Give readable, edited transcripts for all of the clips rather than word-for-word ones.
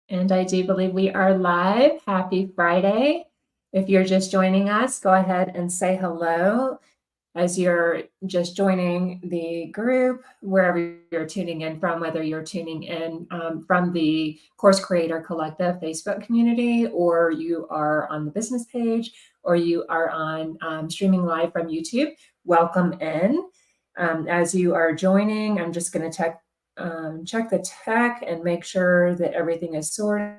And I do believe we are live. Happy Friday. If you're just joining us, go ahead and say hello as you're just joining the group, wherever you're tuning in from, whether you're tuning in from the Course Creator Collective Facebook community, or you are on the business page, or you are on streaming live from YouTube. Welcome in. As you are joining, I'm just going to check the tech and make sure that everything is sorted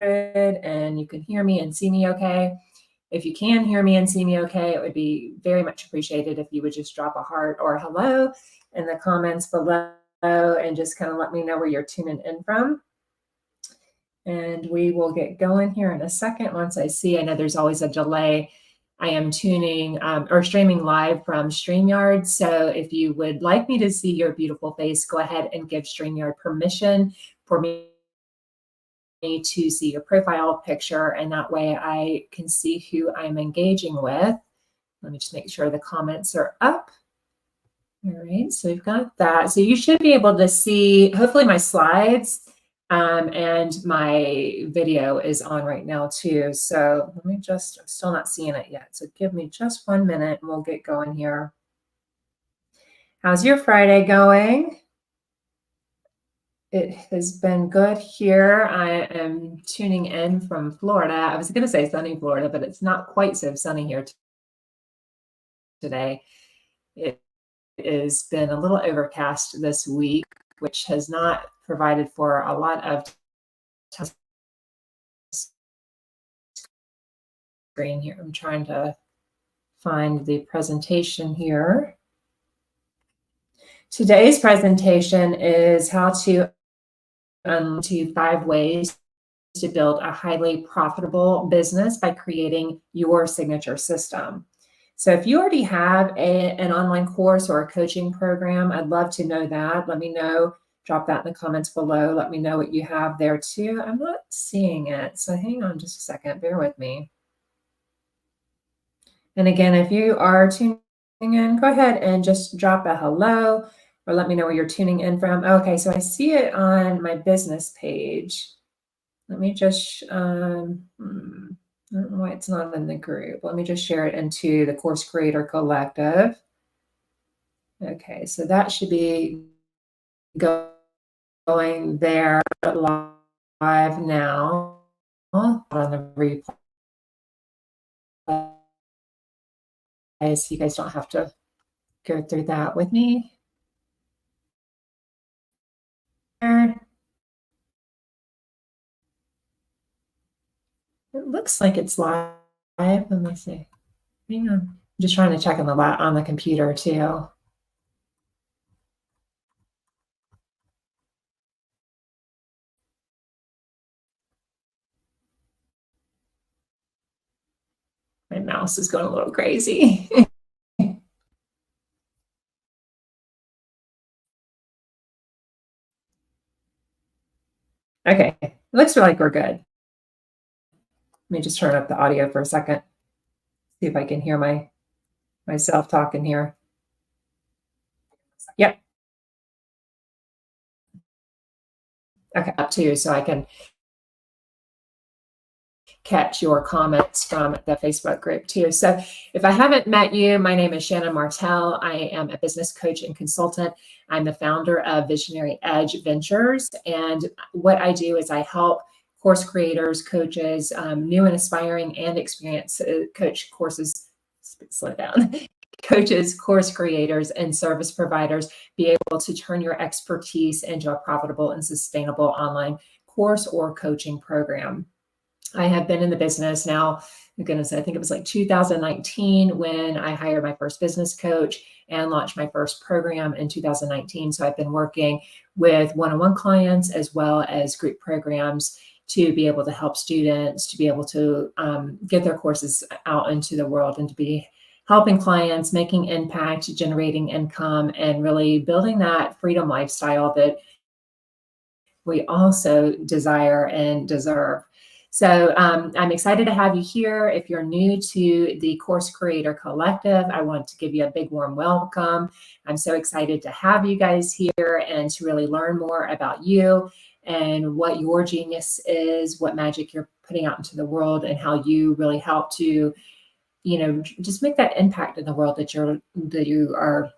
and you can hear me and see me okay. If you can hear me and see me okay, it would be very much appreciated if you would just drop a heart or hello in the comments below and just kind of let me know where you're tuning in from. And we will get going here in a second. Once I see, I know there's always a delay. I am tuning or streaming live from StreamYard. So if you would like me to see your beautiful face, go ahead and give StreamYard permission for me to see your profile picture. And that way I can see who I'm engaging with. Let me just make sure the comments are up. All right, so we've got that. So you should be able to see, hopefully, my slides and my video is on right now too. So let me just, I'm still not seeing it yet. So give me just 1 minute and we'll get going here. How's your Friday going? It has been good here. I am tuning in from Florida. I was going to say sunny Florida, but it's not quite so sunny here today. It has been a little overcast this week, which has not provided for a lot of screen here. I'm trying to find the presentation here. Today's presentation is how to 5 ways to build a highly profitable business by creating your signature system. So if you already have an online course or a coaching program, I'd love to know that. Let me know. Drop that in the comments below. Let me know what you have there too. I'm not seeing it. So hang on just a second. Bear with me. And again, if you are tuning in, go ahead and just drop a hello or let me know where you're tuning in from. Okay, so I see it on my business page. Let me just, I don't know why it's not in the group. Let me just share it into the Course Creator Collective. Okay, so that should be going there live now on the replay. So you guys don't have to go through that with me. It looks like it's live. Let me see. Hang on. I'm just trying to check on the computer too. My mouse is going a little crazy. Okay, it looks like we're good. Let me just turn up the audio for a second. See if I can hear myself talking here. Yep. Okay, up to so I can catch your comments from the Facebook group too. So if I haven't met you, my name is Shannon Martell. I am a business coach and consultant. I'm the founder of Visionary Edge Ventures. And what I do is I help course creators, coaches, new and aspiring and experienced coach courses, slow down, coaches, course creators, and service providers be able to turn your expertise into a profitable and sustainable online course or coaching program. I have been in the business now, goodness, I think it was like 2019 when I hired my first business coach and launched my first program in 2019. So I've been working with one-on-one clients as well as group programs to be able to help students to be able to get their courses out into the world and to be helping clients, making impact, generating income, and really building that freedom lifestyle that we also desire and deserve. So I'm excited to have you here. If you're new to the Course Creator Collective, I want to give you a big warm welcome. I'm so excited to have you guys here and to really learn more about you and what your genius is, what magic you're putting out into the world, and how you really help to, just make that impact in the world that you are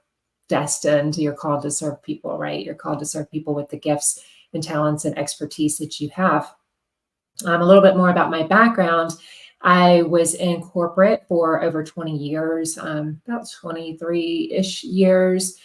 destined. You're called to serve people, right? You're called to serve people with the gifts and talents and expertise that you have. A little bit more about my background. I was in corporate for over 20 years, about 23-ish years,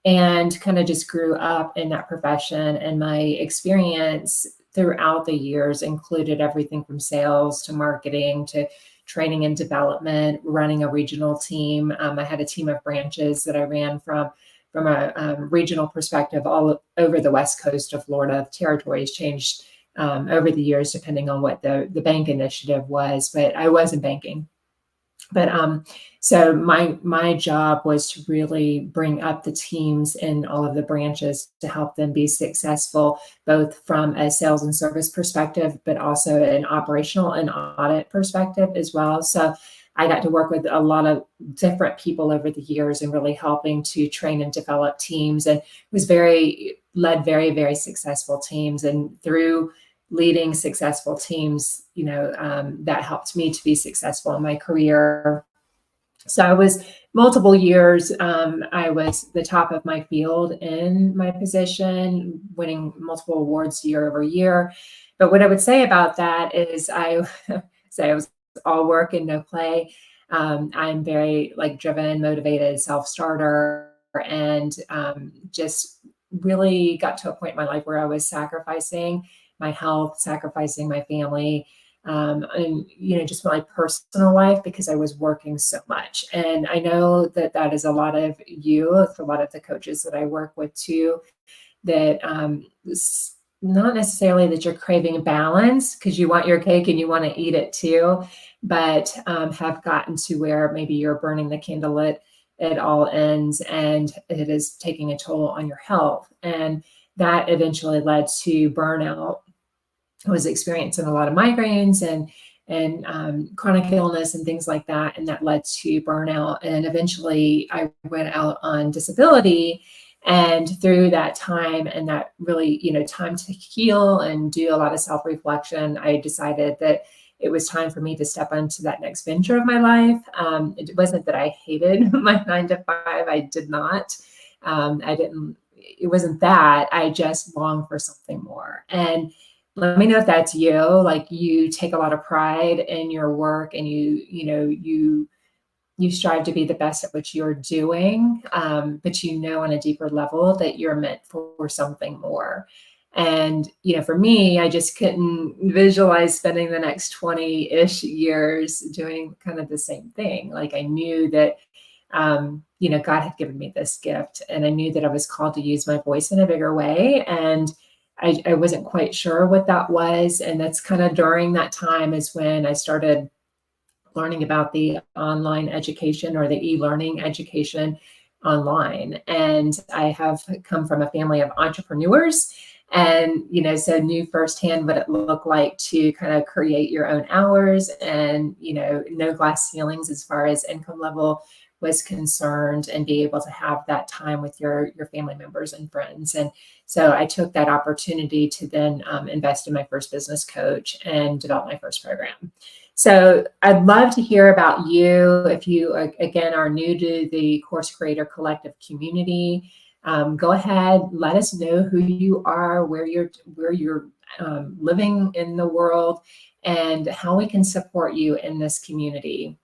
and kind of just grew up in that profession. And my experience throughout the years included everything from sales to marketing to training and development, running a regional team. I had a team of branches that I ran from a regional perspective all over the west coast of Florida. Territories changed over the years, depending on what the bank initiative was, but I was in banking. But so my job was to really bring up the teams in all of the branches to help them be successful, both from a sales and service perspective, but also an operational and audit perspective as well. So I got to work with a lot of different people over the years and really helping to train and develop teams, and led very, very successful teams. And through leading successful teams, that helped me to be successful in my career. So I was multiple years, I was the top of my field in my position, winning multiple awards year over year. But what I would say about that is I was all work and no play. I'm very driven, motivated, self-starter, and just really got to a point in my life where I was sacrificing my health, sacrificing my family, and just my personal life because I was working so much. And I know that is a lot of you, it's a lot of the coaches that I work with too, that it's not necessarily that you're craving balance because you want your cake and you want to eat it too, but have gotten to where maybe you're burning the candle at all ends, and it is taking a toll on your health. And that eventually led to burnout. I was experiencing a lot of migraines and chronic illness and things like that. And that led to burnout. And eventually I went out on disability. And through that time and that really, time to heal and do a lot of self-reflection, I decided that it was time for me to step into that next venture of my life. It wasn't that I hated my 9 to 5. I did not. It wasn't that. I just longed for something more. And let me know if that's you. Like, you take a lot of pride in your work, and you strive to be the best at what you're doing, but on a deeper level that you're meant for something more. And for me, I just couldn't visualize spending the next 20-ish years doing kind of the same thing. Like, I knew that God had given me this gift, and I knew that I was called to use my voice in a bigger way. And I wasn't quite sure what that was. And that's kind of during that time is when I started learning about the online education or the e-learning education online. And I have come from a family of entrepreneurs, and, so knew firsthand what it looked like to kind of create your own hours and, no glass ceilings as far as income level was concerned, and be able to have that time with your family members and friends. And so I took that opportunity to then invest in my first business coach and develop my first program. So I'd love to hear about you. If you, again, are new to the Course Creator Collective community, go ahead, let us know who you are, where you're living in the world, and how we can support you in this community.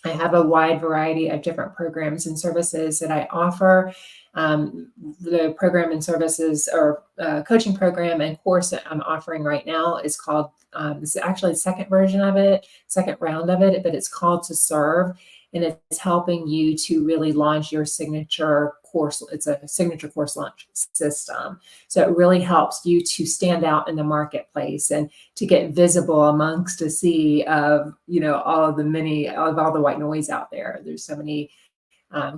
I have a wide variety of different programs and services that I offer. The program and services, or coaching program and course that I'm offering right now is called, this is actually the second round of it, but it's called To Serve. And it's helping you to really launch your signature course. It's a signature course launch system. So it really helps you to stand out in the marketplace and to get visible amongst a sea of, all of all the white noise out there. There's so many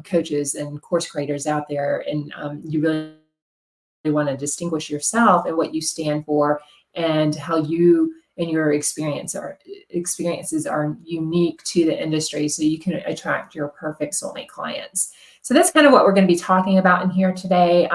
coaches and course creators out there, and you really want to distinguish yourself and what you stand for, and how you and your experiences are unique to the industry, so you can attract your perfect soulmate clients. So that's kind of what we're going to be talking about in here today.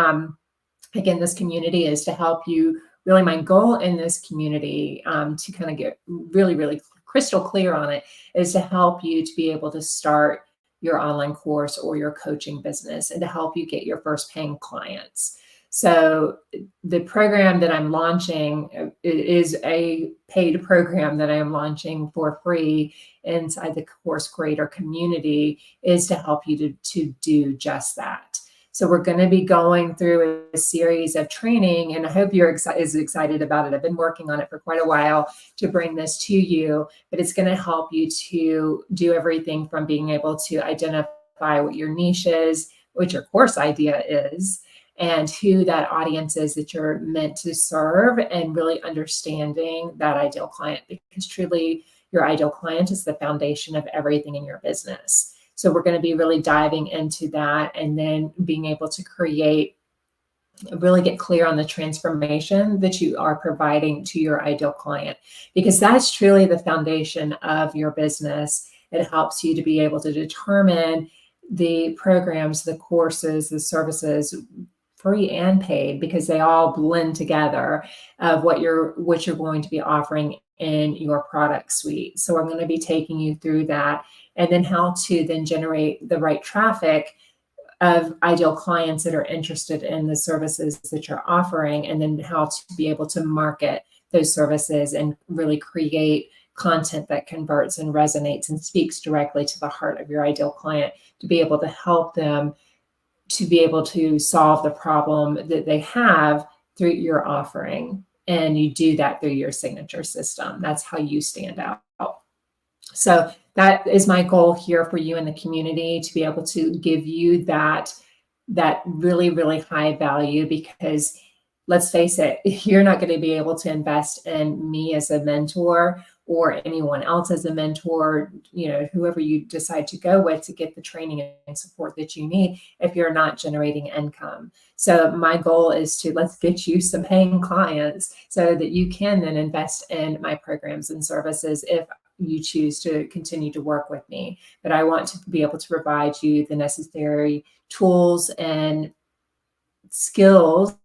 Again, this community is to help you really my goal in this community, to kind of get really, really crystal clear on it, is to help you to be able to start your online course or your coaching business and to help you get your first paying clients. So the program that I'm launching is a paid program that I am launching for free inside the Course Creator community, is to help you to do just that. So we're going to be going through a series of training, and I hope you're as excited about it. I've been working on it for quite a while to bring this to you, but it's going to help you to do everything from being able to identify what your niche is, what your course idea is, and who that audience is that you're meant to serve, and really understanding that ideal client, because truly your ideal client is the foundation of everything in your business. So we're going to be really diving into that, and then being able to really get clear on the transformation that you are providing to your ideal client, because that's truly the foundation of your business. It helps you to be able to determine the programs, the courses, the services, free and paid, because they all blend together of what you're going to be offering in your product suite. So I'm going to be taking you through that, and then how to then generate the right traffic of ideal clients that are interested in the services that you're offering, and then how to be able to market those services and really create content that converts and resonates and speaks directly to the heart of your ideal client, to be able to help them to be able to solve the problem that they have through your offering. And you do that through your signature system. That's how you stand out. So that is my goal here for you in the community, to be able to give you that really, really high value, because let's face it, you're not going to be able to invest in me as a mentor or anyone else as a mentor, whoever you decide to go with to get the training and support that you need, if you're not generating income. So my goal is to let's get you some paying clients so that you can then invest in my programs and services if you choose to continue to work with me. But I want to be able to provide you the necessary tools and skills,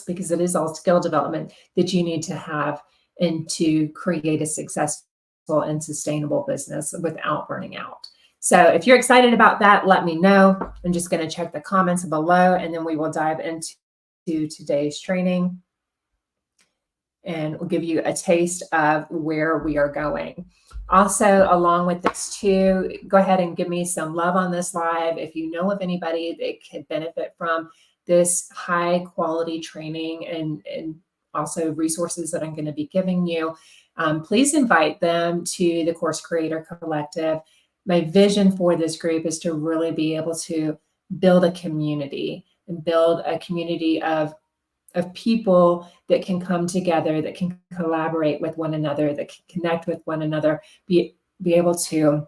because it is all skill development, that you need to have and to create a successful and sustainable business without burning out. So if you're excited about that, let me know. I'm just going to check the comments below, and then we will dive into today's training, and we'll give you a taste of where we are going. Also, along with this too, go ahead and give me some love on this live. If you know of anybody that could benefit from this high quality training and also resources that I'm going to be giving you, please invite them to the Course Creator Collective. My vision for this group is to really be able to build a community, and build a community of people that can come together, that can collaborate with one another, that can connect with one another, be able to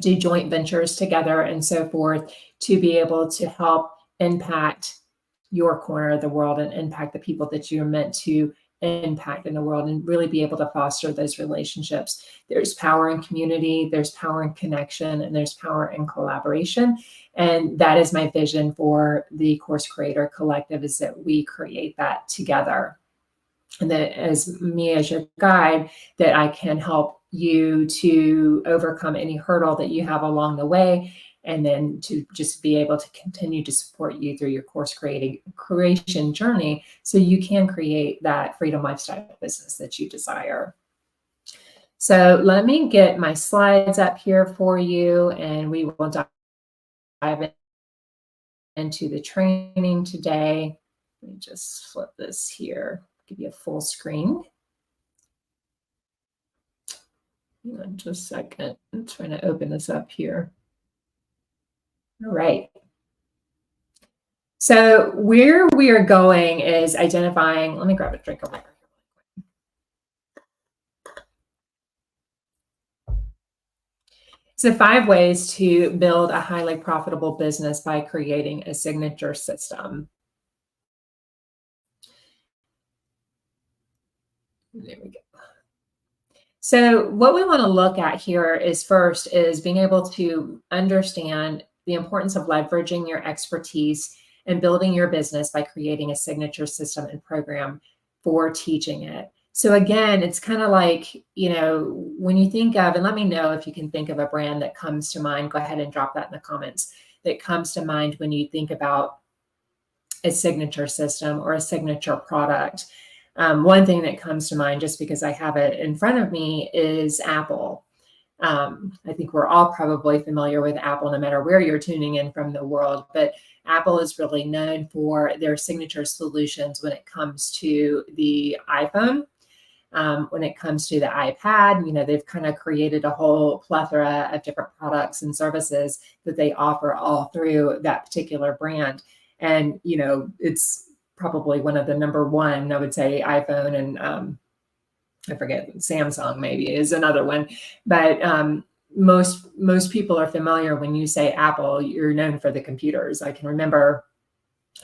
do joint ventures together and so forth, to be able to help impact your corner of the world and impact the people that you're meant to impact in the world, and really be able to foster those relationships. There's power in community, there's power in connection, and there's power in collaboration. And that is my vision for the Course Creator Collective, is that we create that together. And that as your guide, that I can help you to overcome any hurdle that you have along the way, and then to just be able to continue to support you through your course creation journey, so you can create that freedom lifestyle business that you desire. So let me get my slides up here for you, and we will dive into the training today. Let me just flip this here, give you a full screen. Hang on just a second. I'm trying to open this up here. All right. So where we are going is identifying, let me grab a drink over here. So 5 ways to build a highly profitable business by creating a signature system. There we go. So what we want to look at here is first is being able to understand the importance of leveraging your expertise and building your business by creating a signature system and program for teaching it. So again, it's kind of like, when you think of, and let me know if you can think of a brand that comes to mind, go ahead and drop that in the comments, that comes to mind when you think about a signature system or a signature product. One thing that comes to mind, just because I have it in front of me, is Apple. I think we're all probably familiar with Apple, no matter where you're tuning in from the world, but Apple is really known for their signature solutions when it comes to the iPhone. When it comes to the iPad, they've kind of created a whole plethora of different products and services that they offer all through that particular brand. And, it's probably one of the number one, I would say, iPhone, and I forget, Samsung maybe is another one. But most people are familiar when you say Apple, you're known for the computers. I can remember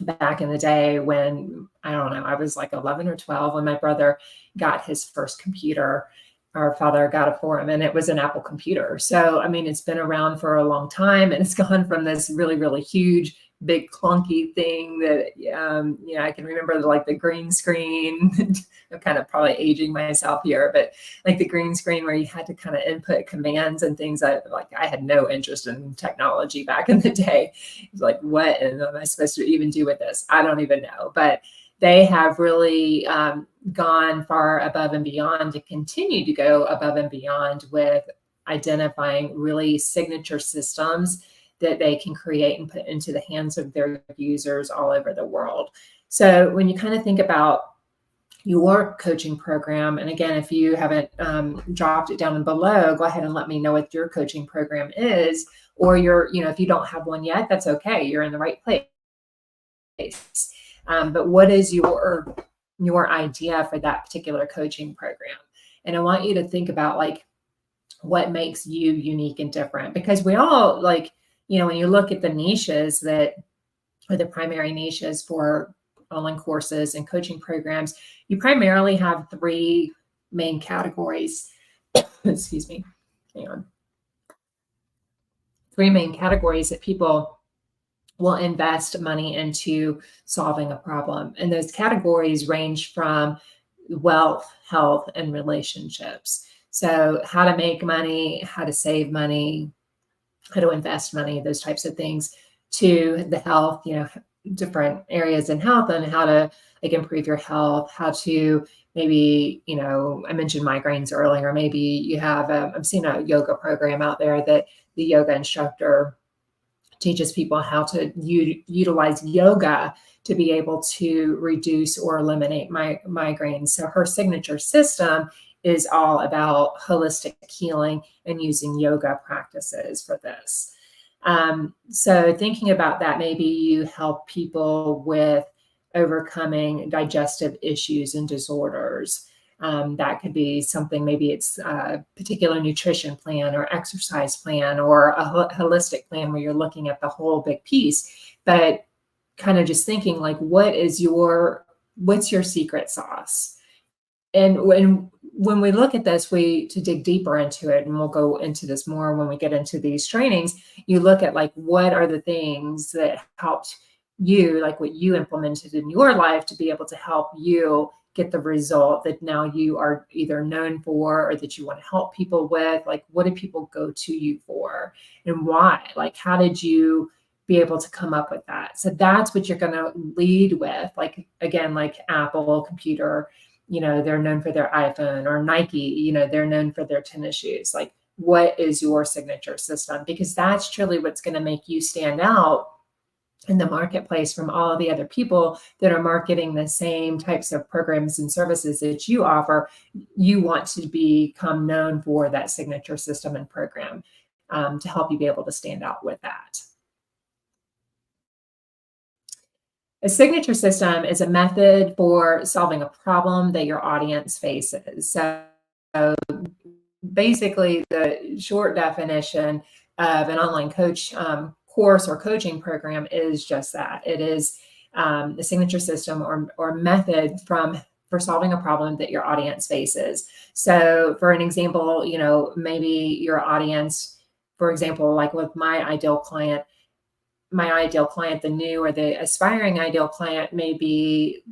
back in the day when, I don't know, I was like 11 or 12 when my brother got his first computer. Our father got it for him, and it was an Apple computer. So, I mean, it's been around for a long time, and it's gone from this really, really huge, big clunky thing that, I can remember like the green screen. I'm kind of probably aging myself here, but like the green screen where you had to kind of input commands and things. I had no interest in technology back in the day. It's like, what am I supposed to even do with this? I don't even know. But they have really gone far above and beyond to continue to go above and beyond with identifying really signature systems that they can create and put into the hands of their users all over the world. So when you kind of think about your coaching program, and again, if you haven't dropped it down below, go ahead and let me know what your coaching program is, or if you don't have one yet, that's okay. You're in the right place. But what is your idea for that particular coaching program? And I want you to think about like what makes you unique and different, because we all when you look at the niches that are the primary niches for online courses and coaching programs, you primarily have three main categories. Excuse me. Hang on. Three main categories that people will invest money into solving a problem. And those categories range from wealth, health, and relationships. So how to make money, how to save money, how to invest money, those types of things, to the health, different areas in health and how to improve your health, how to maybe, I mentioned migraines earlier. Maybe you have, I've seen a yoga program out there that the yoga instructor teaches people how to utilize yoga to be able to reduce or eliminate migraines. So her signature system is all about holistic healing and using yoga practices for this. So thinking about that, maybe you help people with overcoming digestive issues and disorders. That could be something, maybe it's a particular nutrition plan or exercise plan or a holistic plan where you're looking at the whole big piece, but kind of just thinking like, what's your secret sauce? And when we look at this, to dig deeper into it, and we'll go into this more when we get into these trainings, you look at like, what are the things that helped you, like what you implemented in your life to be able to help you get the result that now you are either known for or that you want to help people with. Like, what do people go to you for and why? Like, how did you be able to come up with that? So that's what you're going to lead with. Like, again, like Apple computer, they're known for their iPhone, or Nike, they're known for their tennis shoes. Like, what is your signature system? Because that's truly what's going to make you stand out in the marketplace from all of the other people that are marketing the same types of programs and services that you offer. You want to become known for that signature system and program to help you be able to stand out with that. A signature system is a method for solving a problem that your audience faces. So basically, the short definition of an online coach course or coaching program is just that. It is a signature system or method for solving a problem that your audience faces. So for an example, maybe your audience, for example, like with my ideal client, my ideal client, the new or the aspiring ideal client, may be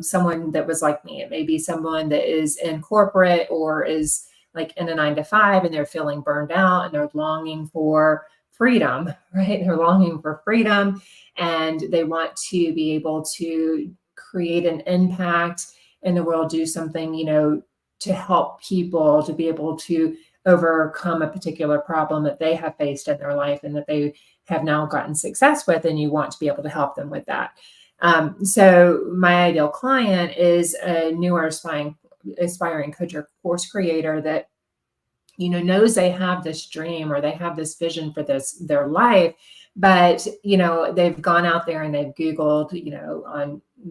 someone that was like me. It may be someone that is in corporate or is like in a 9 to 5, and they're feeling burned out and they're longing for freedom, right? They're longing for freedom, and they want to be able to create an impact in the world, do something, to help people to be able to overcome a particular problem that they have faced in their life and that they have now gotten success with, and you want to be able to help them with that. So my ideal client is a newer aspiring coach or course creator that knows they have this dream or they have this vision for their life, but they've gone out there and they've Googled,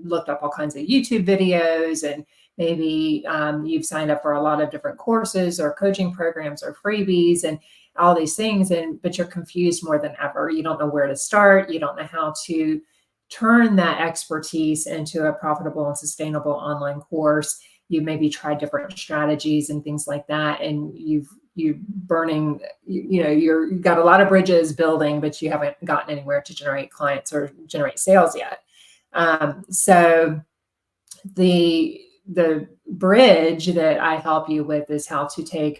looked up all kinds of YouTube videos, and maybe you've signed up for a lot of different courses or coaching programs or freebies and all these things, but you're confused more than ever. You don't know where to start. You don't know how to turn that expertise into a profitable and sustainable online course. You maybe tried different strategies and things like that, and you've got a lot of bridges building, but you haven't gotten anywhere to generate clients or generate sales yet. So the bridge that I help you with is how to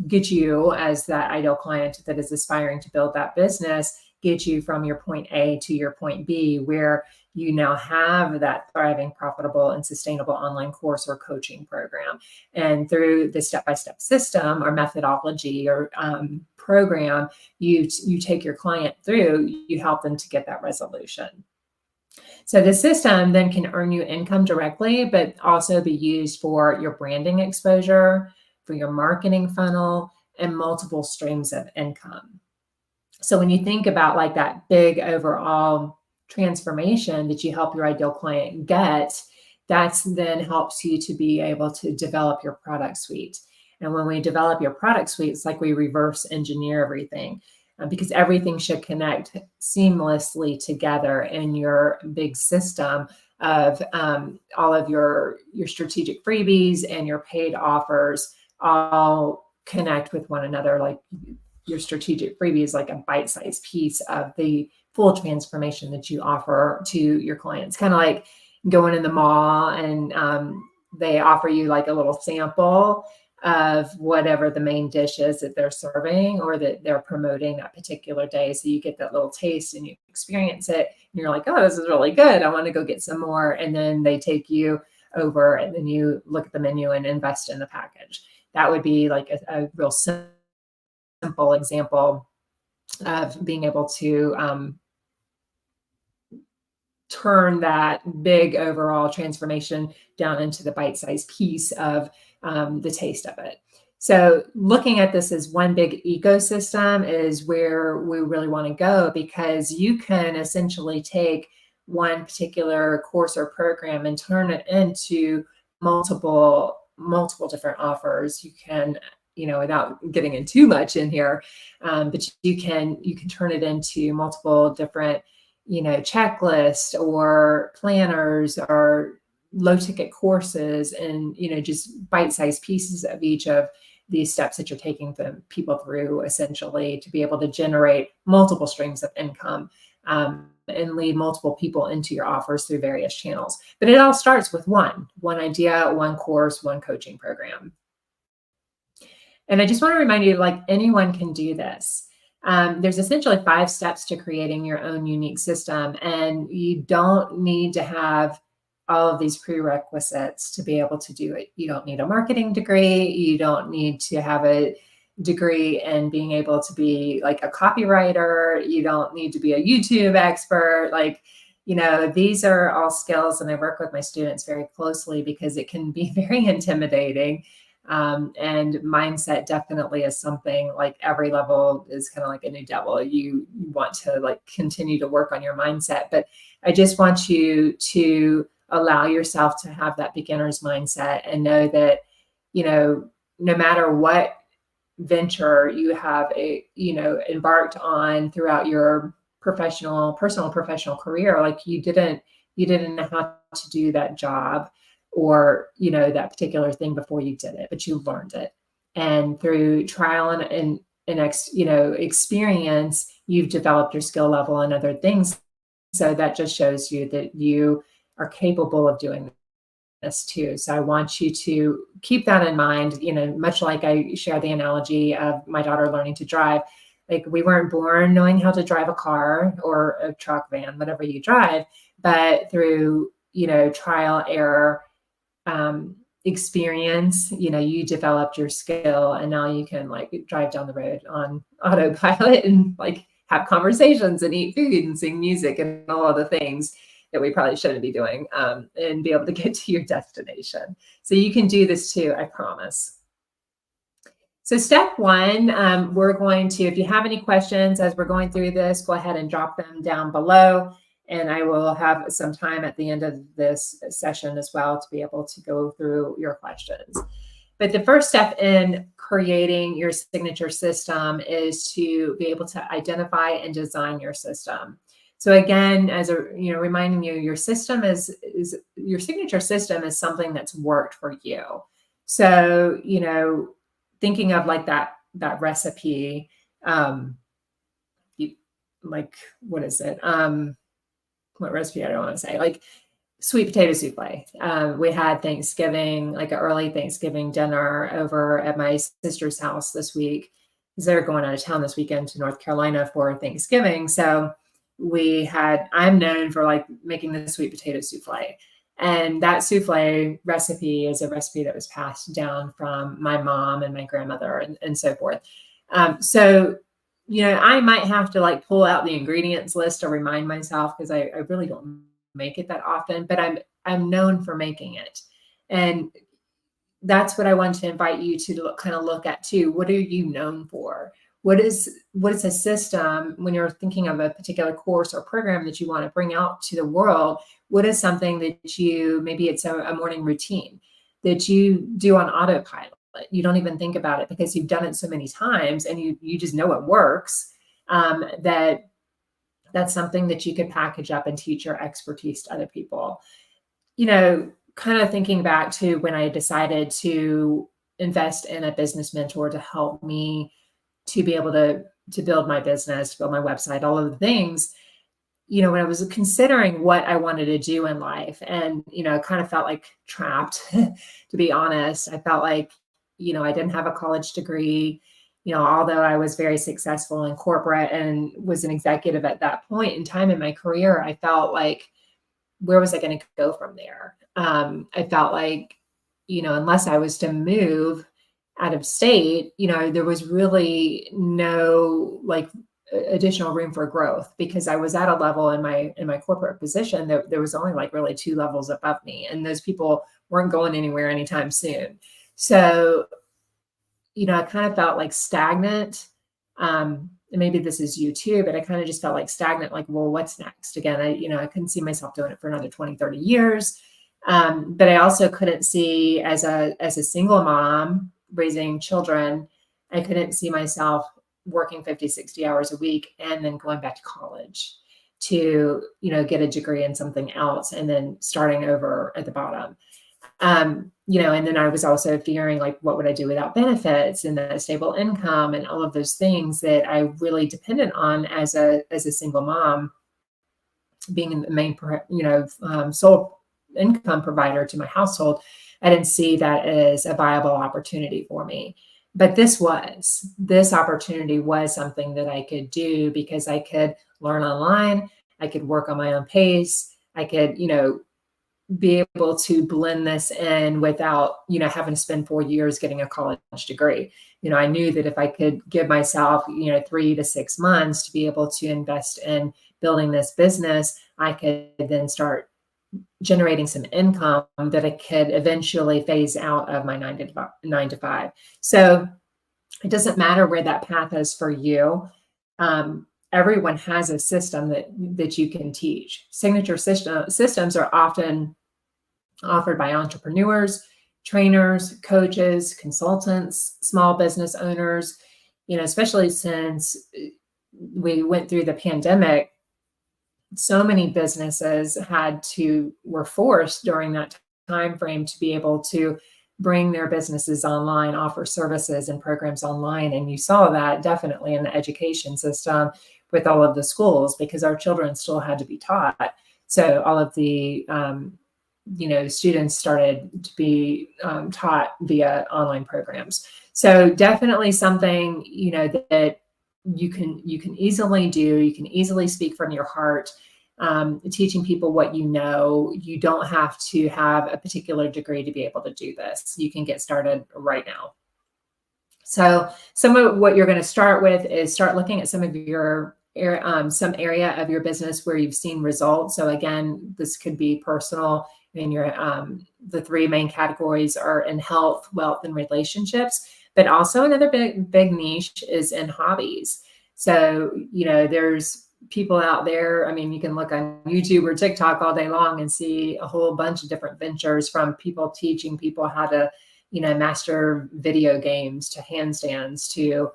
get you as that ideal client that is aspiring to build that business, get you from your point A to your point B, where you now have that thriving, profitable, and sustainable online course or coaching program. And through the step-by-step system or methodology or program, you take your client through, you help them to get that resolution. So the system then can earn you income directly, but also be used for your branding exposure, for your marketing funnel, and multiple streams of income. So when you think about like that big overall transformation that you help your ideal client get, that's then helps you to be able to develop your product suite. And when we develop your product suite, it's like we reverse engineer everything. Because everything should connect seamlessly together in your big system of all of your strategic freebies and your paid offers all connect with one another. Like your strategic freebie is like a bite-sized piece of the full transformation that you offer to your clients. Kind of like going in the mall and they offer you like a little sample of whatever the main dish is that they're serving or that they're promoting that particular day. So you get that little taste and you experience it and you're like, oh, this is really good. I want to go get some more. And then they take you over and then you look at the menu and invest in the package. That would be like a real simple example of being able to turn that big overall transformation down into the bite-sized piece of the taste of it. So looking at this as one big ecosystem is where we really want to go, because you can essentially take one particular course or program and turn it into multiple different offers. You can, without getting in too much in here, but you can turn it into multiple different checklists or planners or low ticket courses, and just bite-sized pieces of each of these steps that you're taking the people through, essentially to be able to generate multiple streams of income and lead multiple people into your offers through various channels. But it all starts with one idea, one course, one coaching program. And I just want to remind you, like, anyone can do this. There's essentially 5 steps to creating your own unique system, and you don't need to have all of these prerequisites to be able to do it. You don't need a marketing degree. You don't need to have a degree in being able to be like a copywriter. You don't need to be a YouTube expert. Like, these are all skills, and I work with my students very closely because it can be very intimidating. And mindset definitely is something, like, every level is kind of like a new devil. You want to like continue to work on your mindset, but I just want you to allow yourself to have that beginner's mindset and know that, no matter what venture you have embarked on throughout your personal professional career, like you didn't know how to do that job or that particular thing before you did it, but you learned it. And through trial and experience, you've developed your skill level and other things. So that just shows you that you are capable of doing this too. So I want you to keep that in mind, much like I share the analogy of my daughter learning to drive. Like, we weren't born knowing how to drive a car or a truck, van, whatever you drive, but through, trial, error, experience, you developed your skill, and now you can like drive down the road on autopilot and like have conversations and eat food and sing music and all of the things that we probably shouldn't be doing, and be able to get to your destination. So you can do this too, I promise. So step one, we're going to, if you have any questions as we're going through this, go ahead and drop them down below. And I will have some time at the end of this session as well to be able to go through your questions. But the first step in creating your signature system is to be able to identify and design your system. So again, as a, reminding you, your system is your signature system is something that's worked for you. So, thinking of like that recipe, like, what is it? What recipe? I don't want to say, like sweet potato souffle. We had Thanksgiving, like an early Thanksgiving dinner over at my sister's house this week, because they're going out of town this weekend to North Carolina for Thanksgiving. So I'm known for like making the sweet potato souffle. And that souffle recipe is a recipe that was passed down from my mom and my grandmother and so forth. So I might have to like pull out the ingredients list to remind myself, because I really don't make it that often, but I'm known for making it. And that's what I want to invite you to kind of look at too. What are you known for? What is a system, when you're thinking of a particular course or program that you want to bring out to the world? What is something that maybe it's a morning routine that you do on autopilot? You don't even think about it because you've done it so many times and you just know it works. That's something that you could package up and teach your expertise to other people. Kind of thinking back to when I decided to invest in a business mentor to help me to be able to build my business, build my website, all of the things, when I was considering what I wanted to do in life, and, I kind of felt like trapped, to be honest. I felt like, I didn't have a college degree, although I was very successful in corporate and was an executive at that point in time in my career. I felt like, where was I going to go from there? I felt like, unless I was to move out of state, there was really no like additional room for growth, because I was at a level in my corporate position that there was only like really 2 levels above me, and those people weren't going anywhere anytime soon. So, I kind of felt like stagnant. And maybe this is you too, but I kind of just felt like stagnant, like, well, what's next? Again, I couldn't see myself doing it for another 20, 30 years. But I also couldn't see, as a single mom raising children, I couldn't see myself working 50, 60 hours a week and then going back to college to, get a degree in something else and then starting over at the bottom. And then I was also fearing, like, what would I do without benefits and the stable income and all of those things that I really depended on as a single mom, being the main, sole income provider to my household. I didn't see that as a viable opportunity for me. But this opportunity was something that I could do, because I could learn online. I could work on my own pace. I could, be able to blend this in without, having to spend 4 years getting a college degree. I knew that if I could give myself, 3 to 6 months to be able to invest in building this business, I could then start generating some income that I could eventually phase out of my 9 to 5. So it doesn't matter where that path is for you. Everyone has a system that you can teach. Signature systems are often offered by entrepreneurs, trainers, coaches, consultants, small business owners, especially since we went through the pandemic. So many businesses were forced during that time frame to be able to bring their businesses online, offer services and programs online. And you saw that definitely in the education system with all of the schools, because our children still had to be taught. So all of the students started to be taught via online programs. So definitely something that you can easily do. You can easily speak from your heart. Teaching people what you know. You don't have to have a particular degree to be able to do this. You can get started right now. So some of what you're going to start with is start looking at some of your some area of your business where you've seen results. So again, this could be personal. And your the three main categories are in health, wealth, and relationships. But also another big niche is in hobbies. So there's people out there. I mean, you can look on YouTube or TikTok all day long and see a whole bunch of different ventures, from people teaching people how to master video games, to handstands, to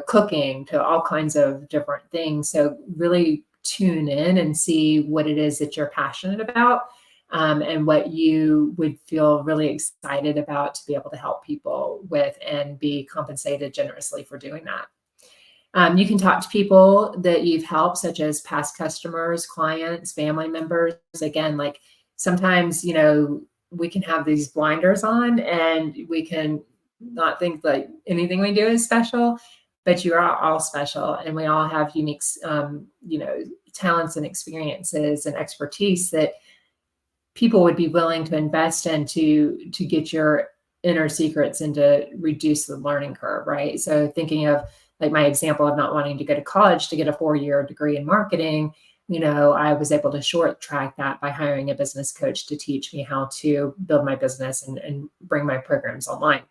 cooking, to all kinds of different things. So really tune in and see what it is that you're passionate about, and what you would feel really excited about to be able to help people with, and be compensated generously for doing that. You can talk to people that you've helped, such as past customers, clients, family members. Again, like sometimes, we can have these blinders on and we can not think like anything we do is special, but you are all special, and we all have unique, talents and experiences and expertise that people would be willing to invest in to get your inner secrets and to reduce the learning curve, right? So thinking of like my example of not wanting to go to college to get a 4-year degree in marketing, I was able to short track that by hiring a business coach to teach me how to build my business and bring my programs online.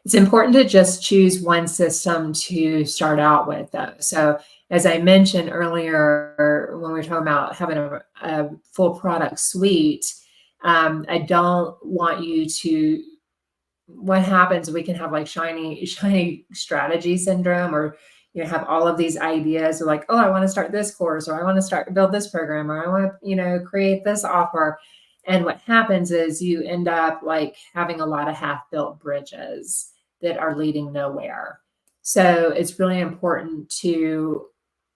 It's important to just choose one system to start out with, though. So as I mentioned earlier, when we were talking about having a full product suite, I don't want you to, what happens, we can have like shiny strategy syndrome, or have all of these ideas of like, oh, I want to start this course, or I want to build this program, or I want to create this offer. And what happens is you end up like having a lot of half-built bridges that are leading nowhere. So it's really important to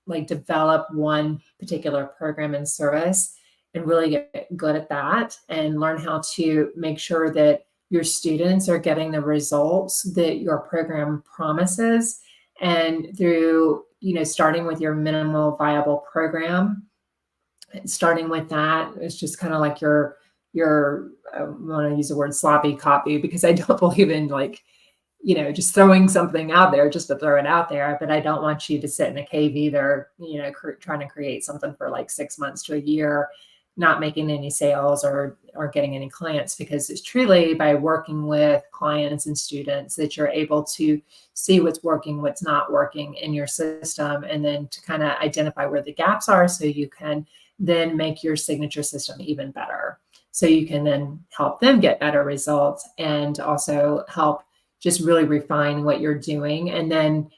like develop one particular program and service and really get good at that, and learn how to make sure that your students are getting the results that your program promises. And through, starting with your minimal viable program, starting with that, it's just kind of like your I want to use the word sloppy copy, because I don't believe in like, just throwing something out there just to throw it out there. But I don't want you to sit in a cave either, trying to create something for like 6 months to a year, not making any sales or getting any clients, because it's truly by working with clients and students that you're able to see what's working, what's not working in your system, and then to kind of identify where the gaps are, so you can then make your signature system even better. So you can then help them get better results, and also help just really refine what you're doing. And then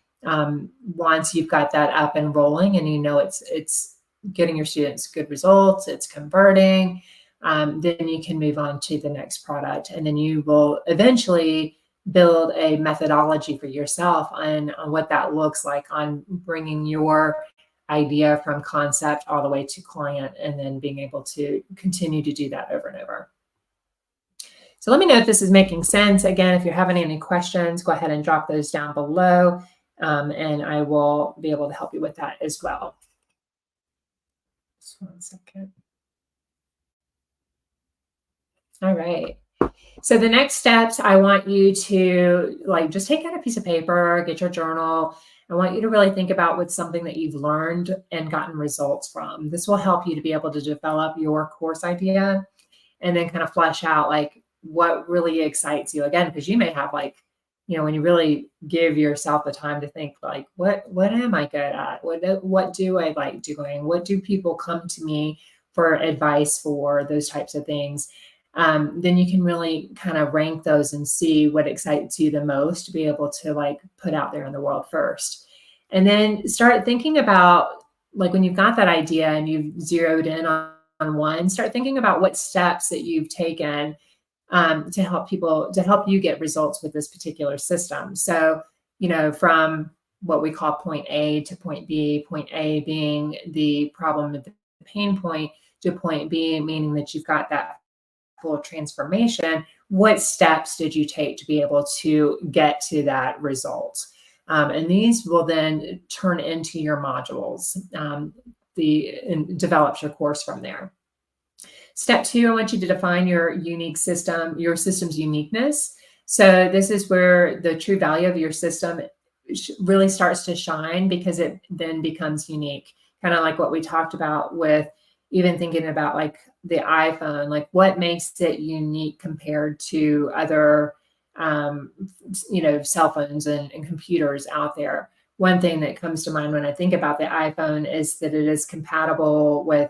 once you've got that up and rolling, and it's getting your students good results, it's converting, then you can move on to the next product. And then you will eventually build a methodology for yourself on what that looks like, on bringing your idea from concept all the way to client, and then being able to continue to do that over and over. So let me know if this is making sense. Again, if you're having any questions, go ahead and drop those down below, and I will be able to help you with that as well. Just 1 second. All right. So the next steps, I want you to just take out a piece of paper, get your journal. I want you to really think about what's something that you've learned and gotten results from. This will help you to be able to develop your course idea, and then kind of flesh out like what really excites you. Again, because you may have when you really give yourself the time to think like, what am I good at? What do I like doing? What do people come to me for advice for? Those types of things. Then you can really kind of rank those and see what excites you the most to be able to put out there in the world first. And then start thinking about when you've got that idea and you've zeroed in on one, start thinking about what steps that you've taken to help you get results with this particular system. So, from what we call point A to point B, point A being the problem with the pain point, to point B, meaning that you've got that full transformation. What steps did you take to be able to get to that result? And these will then turn into your modules, and develops your course from there. Step 2, I want you to define your unique system, your system's uniqueness. So this is where the true value of your system really starts to shine, because it then becomes unique. Kind of like what we talked about with even thinking about like the iPhone, like what makes it unique compared to other, cell phones and computers out there. One thing that comes to mind when I think about the iPhone is that it is compatible with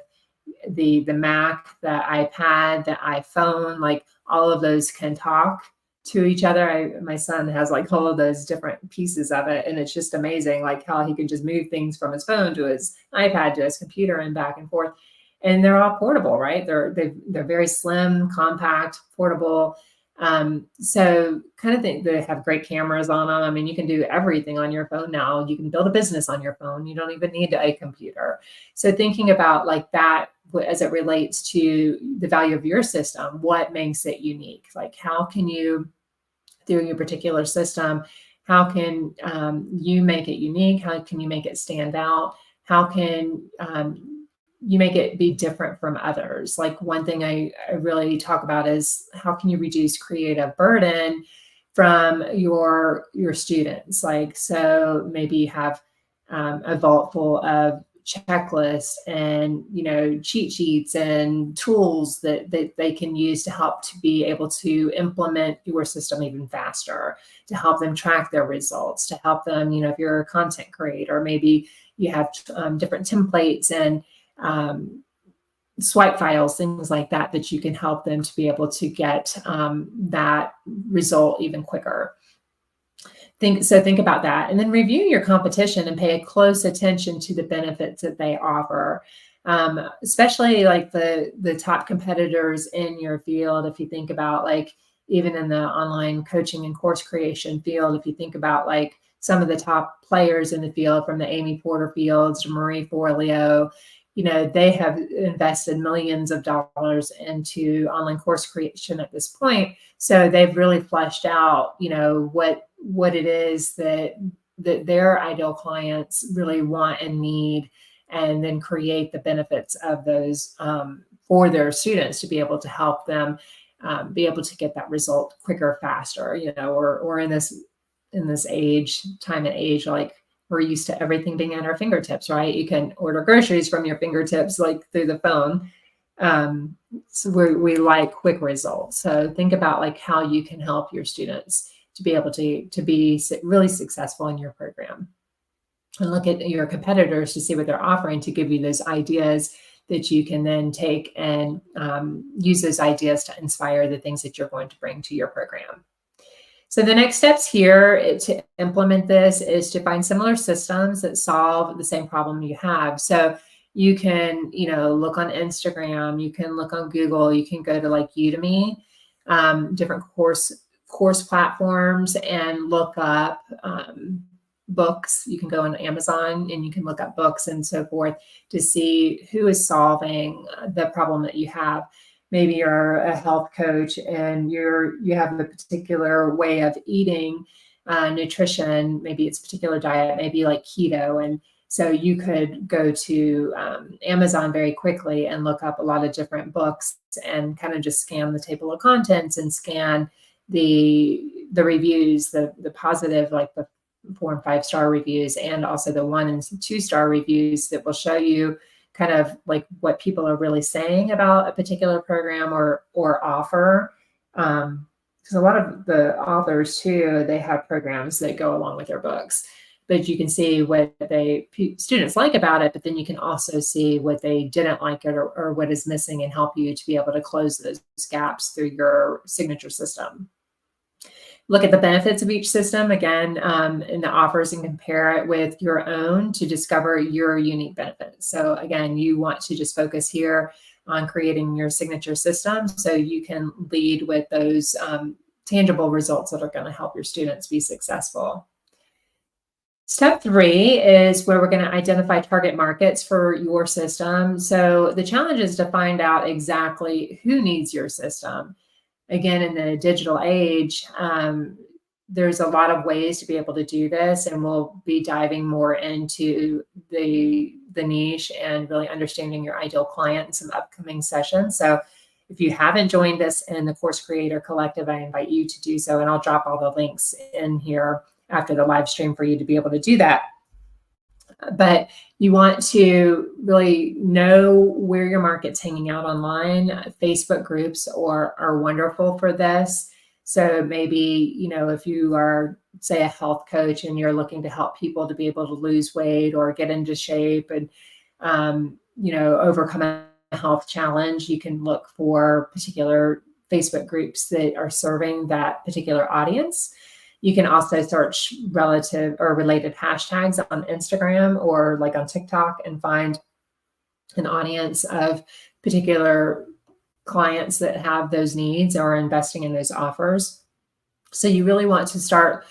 the Mac, the iPad, the iPhone, like all of those can talk to each other. My son has like all of those different pieces of it, and it's just amazing like how he can just move things from his phone to his iPad to his computer and back and forth. And they're all portable, right? They're very slim, compact, portable. So kind of think they have great cameras on them. I mean, you can do everything on your phone now. You can build a business on your phone. You don't even need a computer. So thinking about like that as it relates to the value of your system, what makes it unique? Like how can you, through your particular system, how can you make it unique? How can you make it stand out? How can you make it be different from others? Like one thing I really talk about is how can you reduce creative burden from your students? Like, so maybe you have a vault full of checklists and cheat sheets and tools that they can use to help to be able to implement your system even faster, to help them track their results, to help them, if you're a content creator, maybe you have different templates and swipe files, things like that, that you can help them to be able to get that result even quicker. Think about that, and then review your competition and pay close attention to the benefits that they offer, especially like the top competitors in your field. If you think about like even in the online coaching and course creation field, if you think about like some of the top players in the field, from the Amy Porterfields to Marie Forleo, they have invested millions of dollars into online course creation at this point. So they've really fleshed out, what it is that their ideal clients really want and need, and then create the benefits of those for their students to be able to help them be able to get that result quicker, faster, or in this time and age, like we're used to everything being at our fingertips, right? You can order groceries from your fingertips, like through the phone. So we like quick results. So think about like how you can help your students to be able to be really successful in your program, and look at your competitors to see what they're offering, to give you those ideas that you can then take and use those ideas to inspire the things that you're going to bring to your program. So the next steps here to implement this is to find similar systems that solve the same problem you have. So you can, look on Instagram, you can look on Google, you can go to like Udemy, different course platforms, and look up books. You can go on Amazon and you can look up books and so forth to see who is solving the problem that you have. Maybe you're a health coach and you have a particular way of eating, nutrition. Maybe it's a particular diet, maybe like keto. And so you could go to Amazon very quickly and look up a lot of different books and kind of just scan the table of contents and scan the reviews, the positive, like the 4 and 5 star reviews, and also the 1 and 2 star reviews that will show you kind of like what people are really saying about a particular program or offer. Because a lot of the authors too, they have programs that go along with their books, but you can see what students like about it, but then you can also see what they didn't like it, or what is missing, and help you to be able to close those gaps through your signature system. Look at the benefits of each system again in the offers, and compare it with your own to discover your unique benefits. So again, you want to just focus here on creating your signature system so you can lead with those tangible results that are going to help your students be successful. Step 3 is where we're going to identify target markets for your system. So the challenge is to find out exactly who needs your system. Again, in the digital age, there's a lot of ways to be able to do this, and we'll be diving more into the niche and really understanding your ideal client in some upcoming sessions. So if you haven't joined us in the Course Creator Collective, I invite you to do so, and I'll drop all the links in here after the live stream for you to be able to do that. But you want to really know where your market's hanging out online. Facebook groups are wonderful for this. So maybe, if you are, say, a health coach and you're looking to help people to be able to lose weight or get into shape and, overcome a health challenge, you can look for particular Facebook groups that are serving that particular audience. You can also search relative or related hashtags on Instagram or like on TikTok and find an audience of particular clients that have those needs or are investing in those offers. So you really want to start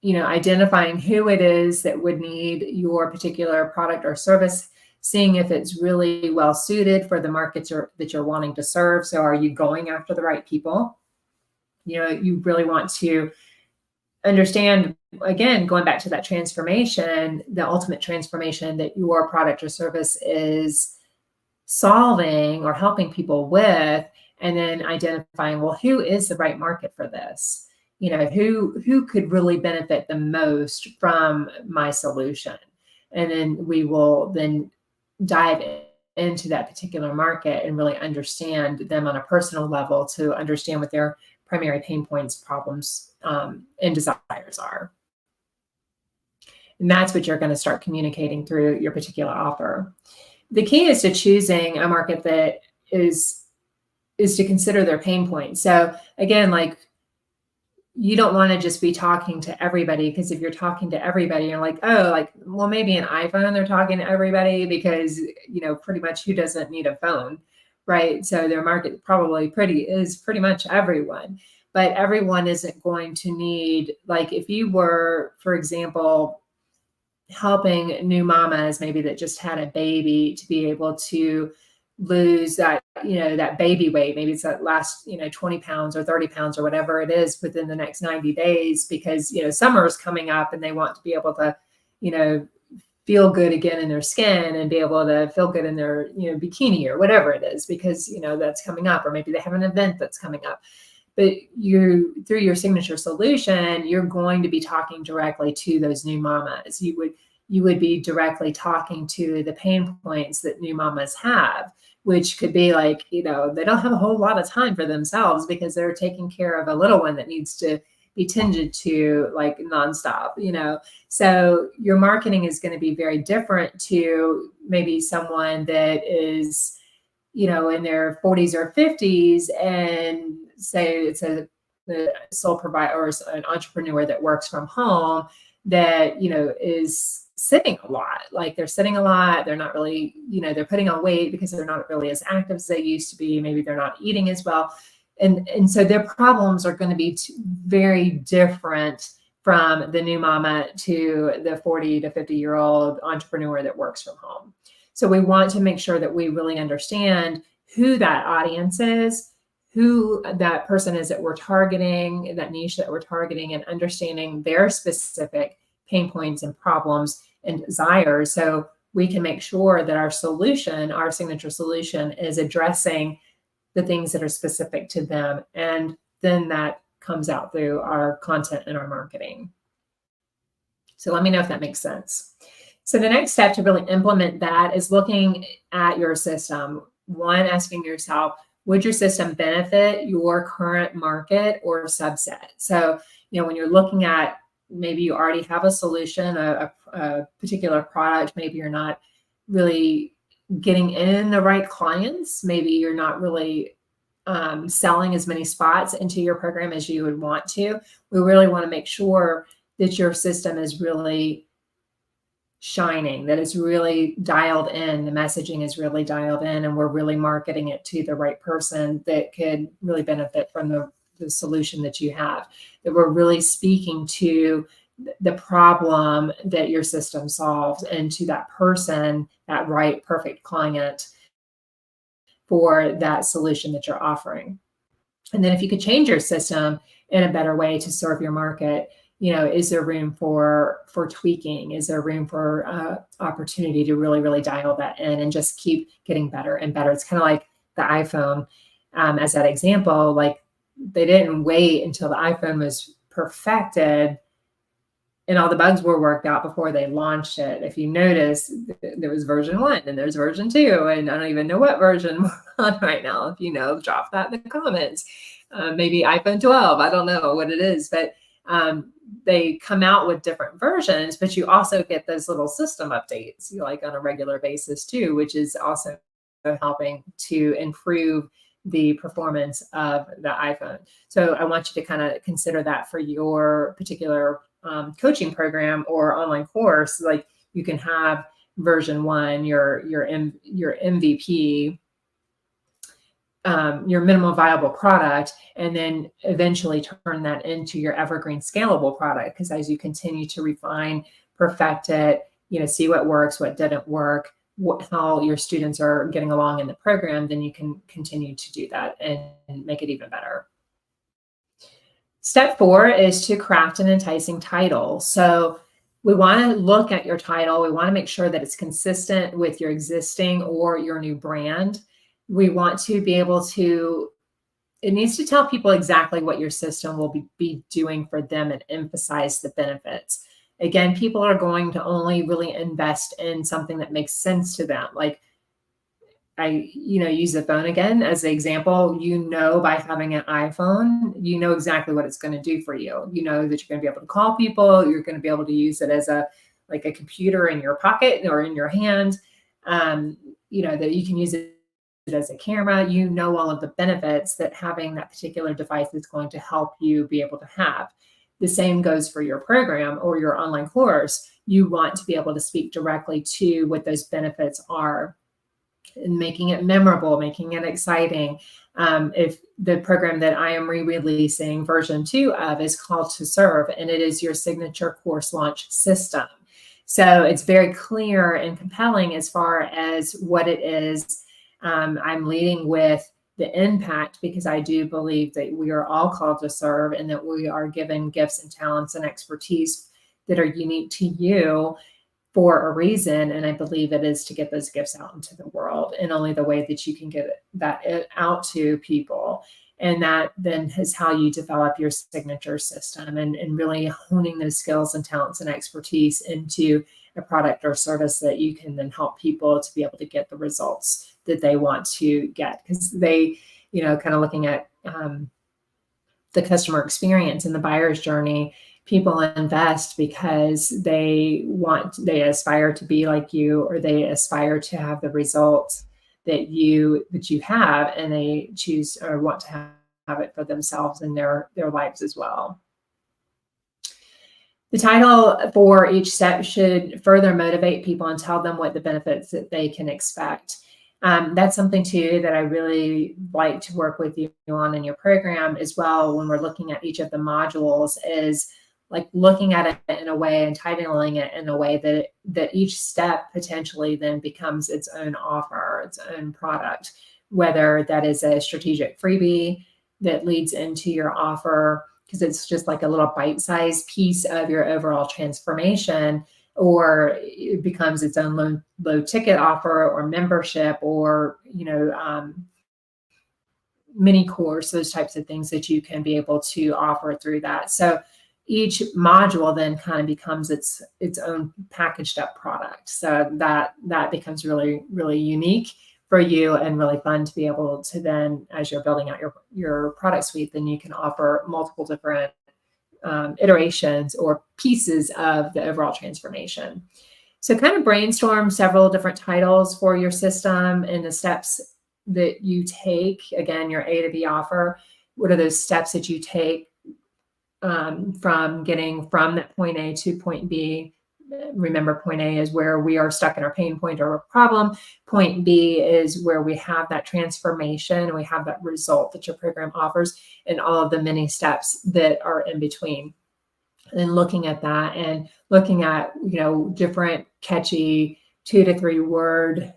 identifying who it is that would need your particular product or service, seeing if it's really well suited for the markets that you're wanting to serve. So are you going after the right people? You really want to understand, again, going back to that transformation, the ultimate transformation that your product or service is solving or helping people with, and then identifying, well, who is the right market for this? Who could really benefit the most from my solution? And then we will then dive into that particular market and really understand them on a personal level to understand what their primary pain points, problems, and desires are. And that's what you're going to start communicating through your particular offer. The key is to choosing a market that is to consider their pain points. So again, you don't want to just be talking to everybody, because if you're talking to everybody, you're well, maybe an iPhone, they're talking to everybody because, pretty much who doesn't need a phone, right? So their market probably is pretty much everyone, but everyone isn't going to need, if you were, for example, helping new mamas maybe that just had a baby to be able to lose that baby weight, maybe it's that last 20 pounds or 30 pounds or whatever it is within the next 90 days, because summer is coming up and they want to be able to feel good again in their skin and be able to feel good in their bikini or whatever it is, because that's coming up, or maybe they have an event that's coming up. But through your signature solution, you're going to be talking directly to those new mamas. You would be directly talking to the pain points that new mamas have, which could be they don't have a whole lot of time for themselves because they're taking care of a little one that needs to be tended to nonstop, So your marketing is going to be very different to maybe someone that is, in their 40s or 50s, and say it's a sole provider or an entrepreneur that works from home that, is sitting a lot. They're sitting a lot. They're not really, they're putting on weight because they're not really as active as they used to be. Maybe they're not eating as well. And so their problems are going to be very different from the new mama to the 40 to 50-year-old entrepreneur that works from home. So we want to make sure that we really understand who that audience is, who that person is that we're targeting, that niche that we're targeting, and understanding their specific pain points and problems and desires, so we can make sure that our solution, our signature solution, is addressing the things that are specific to them. And then that comes out through our content and our marketing. So let me know if that makes sense. So the next step to really implement that is looking at your system. One, asking yourself, would your system benefit your current market or subset? So, when you're looking at, maybe you already have a solution, a particular product, maybe you're not really getting in the right clients. Maybe you're not really selling as many spots into your program as you would want to. We really want to make sure that your system is really shining, that is really dialed in. The messaging is really dialed in, and we're really marketing it to the right person that could really benefit from the solution that you have, that we're really speaking to the problem that your system solves and to that person, that right, perfect client for that solution that you're offering. And then if you could change your system in a better way to serve your market, is there room for tweaking? Is there room for opportunity to really, really dial that in and just keep getting better and better? It's kind of like the iPhone, as that example. Like, they didn't wait until the iPhone was perfected and all the bugs were worked out before they launched it. If you notice, there was version 1 and there's version 2, and I don't even know what version we're on right now. If you know, drop that in the comments. Maybe iPhone 12, I don't know what it is, but they come out with different versions, but you also get those little system updates, like on a regular basis too, which is also helping to improve the performance of the iPhone. So I want you to kind of consider that for your particular coaching program or online course. Like, you can have version 1, your MVP, your minimum viable product, and then eventually turn that into your evergreen scalable product. Because as you continue to refine, perfect it, see what works, what didn't work, how your students are getting along in the program, then you can continue to do that and make it even better. Step 4 is to craft an enticing title. So we want to look at your title. We want to make sure that it's consistent with your existing or your new brand. We want to be able to, it needs to tell people exactly what your system will be doing for them and emphasize the benefits. Again, people are going to only really invest in something that makes sense to them. Like, I use the phone again as an example. By having an iPhone, exactly what it's going to do for you. You know that you're going to be able to call people. You're going to be able to use it as a computer in your pocket or in your hand. That you can use it as a camera. All of the benefits that having that particular device is going to help you be able to have. The same goes for your program or your online course. You want to be able to speak directly to what those benefits are, and making it memorable, making it exciting. If the program that I am re-releasing version 2 of is called To Serve, and it is your signature course launch system. So it's very clear and compelling as far as what it is. I'm leading with the impact, because I do believe that we are all called to serve, and that we are given gifts and talents and expertise that are unique to you for a reason. And I believe it is to get those gifts out into the world, and only the way that you can get that out to people. And that then is how you develop your signature system, and really honing those skills and talents and expertise into a product or service that you can then help people to be able to get the results that they want to get. Because they, kind of looking at the customer experience and the buyer's journey, people invest because they aspire to be like you, or they aspire to have the results that you have, and they choose or want to have it for themselves and their lives as well. The title for each step should further motivate people and tell them what the benefits that they can expect. That's something too that I really like to work with you on in your program as well. When we're looking at each of the modules, is like looking at it in a way and titling it in a way that each step potentially then becomes its own offer, its own product, whether that is a strategic freebie that leads into your offer, because it's just like a little bite-sized piece of your overall transformation, or it becomes its own low ticket offer or membership, or mini course, those types of things that you can be able to offer through that. So each module then kind of becomes its own packaged up product. So that becomes really, really unique for you, and really fun to be able to then, as you're building out your product suite, then you can offer multiple different iterations or pieces of the overall transformation. So kind of brainstorm several different titles for your system and the steps that you take. Again, your A to B offer. What are those steps that you take from getting from that point A to point B, remember, point A is where we are stuck in our pain point or a problem. Point B is where we have that transformation, we have that result that your program offers, and all of the many steps that are in between. And looking at that and looking at, different catchy 2 to 3 word